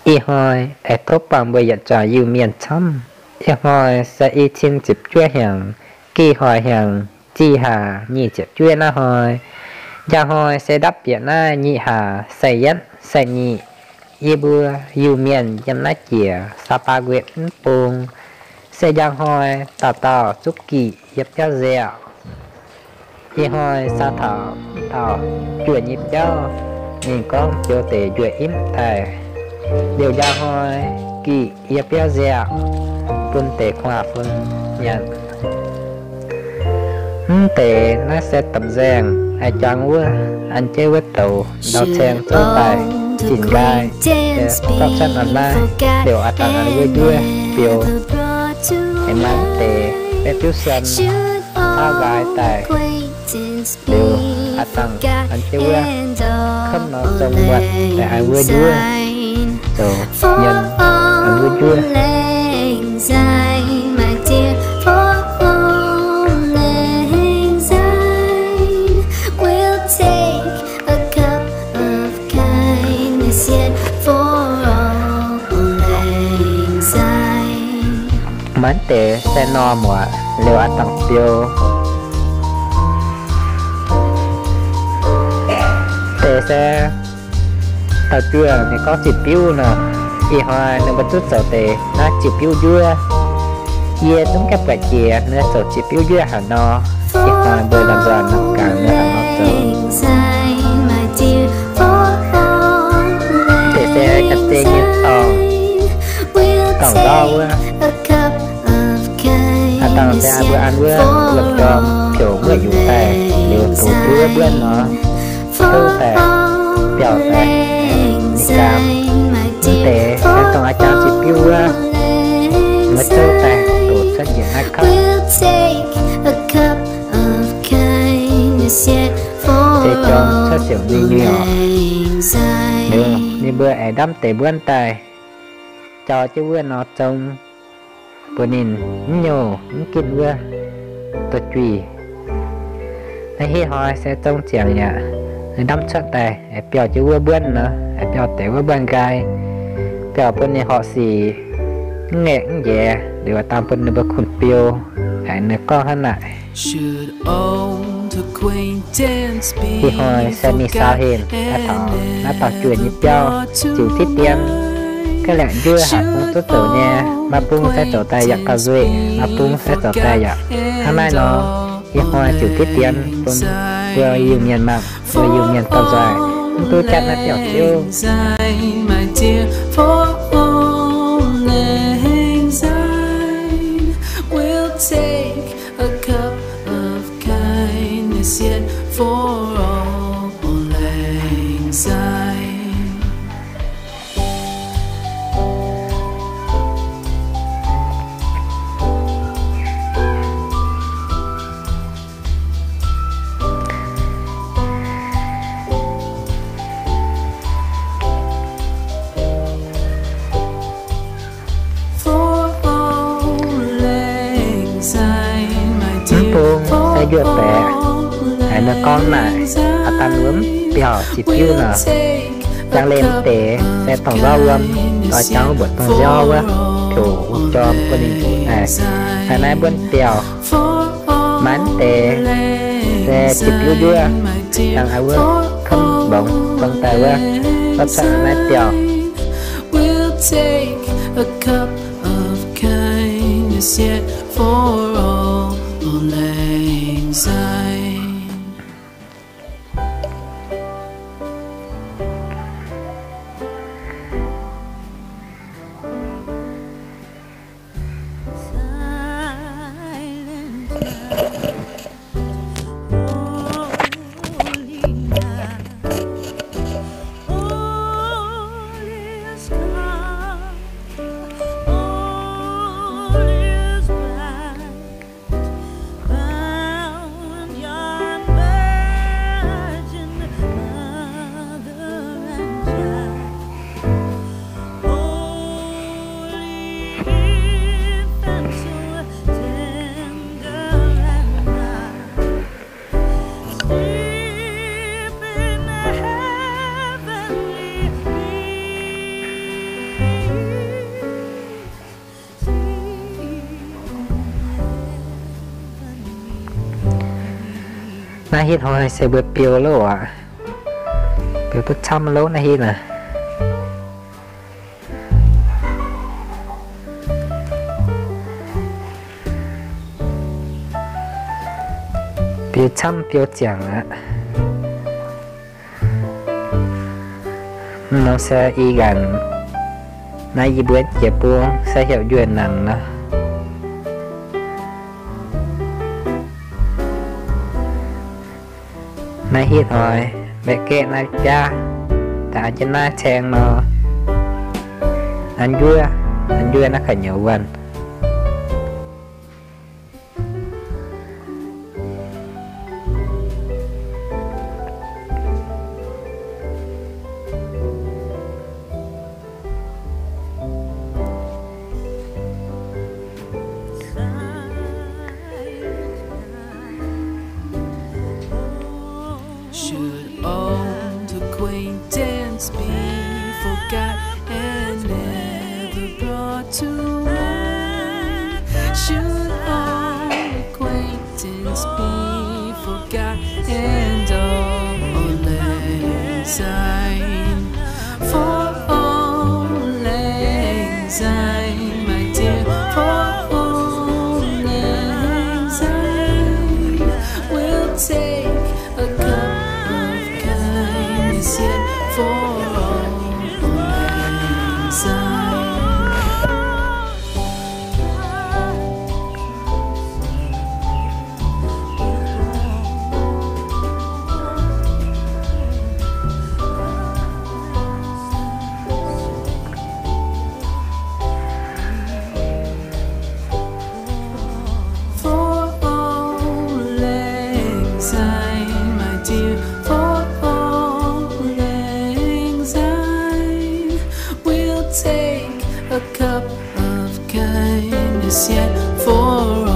y hồi ai tốt bằng bây giờ cho yêu miền chấm y hồi sẽ y thiên chụp chuyên hàng kỳ hỏi hàng chi hà nhị chụp chuyên na hồi gia hồi sẽ đắp biển na nhị hà xây nhất xây nhị y bưa yêu miền dân na chìa sapa nguyện bùng sẽ giang hồi tào tào chúc kỳ dập cho dẻo y hồi sa thảo thảo chuyện nhịp cho nhìn con chiều tề chuyện im thề điều giang hồi kỳ dập cho dẻo phương tề khoa phương nhận tề nó sẽ tập giang ai chọn quá anh chơi với tàu đào sen cho tài chỉnh gai tóc chân ăn lai điều ăn ăn với vui điều em ăn tề bé phiếu sân thao gai tài điều ăn ăn chơi với không nó trong mặt để ai vui vui rồi nhân ăn vui vui mến tệ xe no mùa liều ăn tặng tiêu tệ xe tàu chua thì có chịp piu nè y hoa nên bắt chút sầu tệ nó chịp piu dưa ye chúng các bạn chè nên sầu chịp piu dưa hả no y hoa bơi làm giòn nó càng nữa hả nó sầu tệ xe chặt tê như tàu đau quá tao sẽ bữa ăn bữa lập cho kiểu bữa dùng tè đều tổ bữa nó tư tè bèo tè cam tè sẽ tổng ai chăm chỉ piu ra mới tư tè tổ sẽ diễn hai cấp để cho sẽ xỉu đi nhỏ được như bữa ấy đâm tè bữa ăn tè cho chứ bữa nó trông bữa nín nhiều kinh vừa tôi truy thấy hi hỏi sẽ trông chèn nhá đâm chất tay bèo chứ vừa bươn nữa bèo té vừa bươn gai bèo bên này họ xì nghệ dẻ để vào tam bên nó khủng piêu hãy nó con hơn lại hi hỏi sẽ mi sao hiền nó tỏ chuyện như cho chịu thiết tiền cái lẹn dưa hạt cũng tốt tử nha mà bung sẽ trở tay giặc cà duệ mà bung sẽ trở tay giặc hôm nay nó y hoa chịu tiết tiền vừa yêu miền mạng vừa yêu miền tàu dài tôi chặt nó tiểu chiêu sẽ dựa bẻ hãy nó con lại à ta nướng bèo chỉ piu nè trang lên tệ sẽ tổng rau âm có cháu bữa tổng rau quá kiểu cho bên này này hôm nay bên bèo mán tệ sẽ chỉ piu dưa đang ai quá không bỗng bông tay quá rất sợ này bèo na hít hồi sẽ bớt piêu lỗ à piêu bớt trăm lỗ na hít nè piêu trăm piêu chẳng á nó sẽ y gần nay y bớt chè buông sẽ hiểu duyên nặng nè nay hít hồi mẹ kệ na cha ta cho na chèn nó anh dưa nó khởi nhiều vần Should old acquaintance be forgot and never brought to mind? Should old acquaintance be forgot and all lang syne? For all lang syne, my dear, for all lang syne, we'll take a cup of kindness yet for all lang syne. For all lang syne, my dear, for all lang syne, we'll take a cup of kindness yet for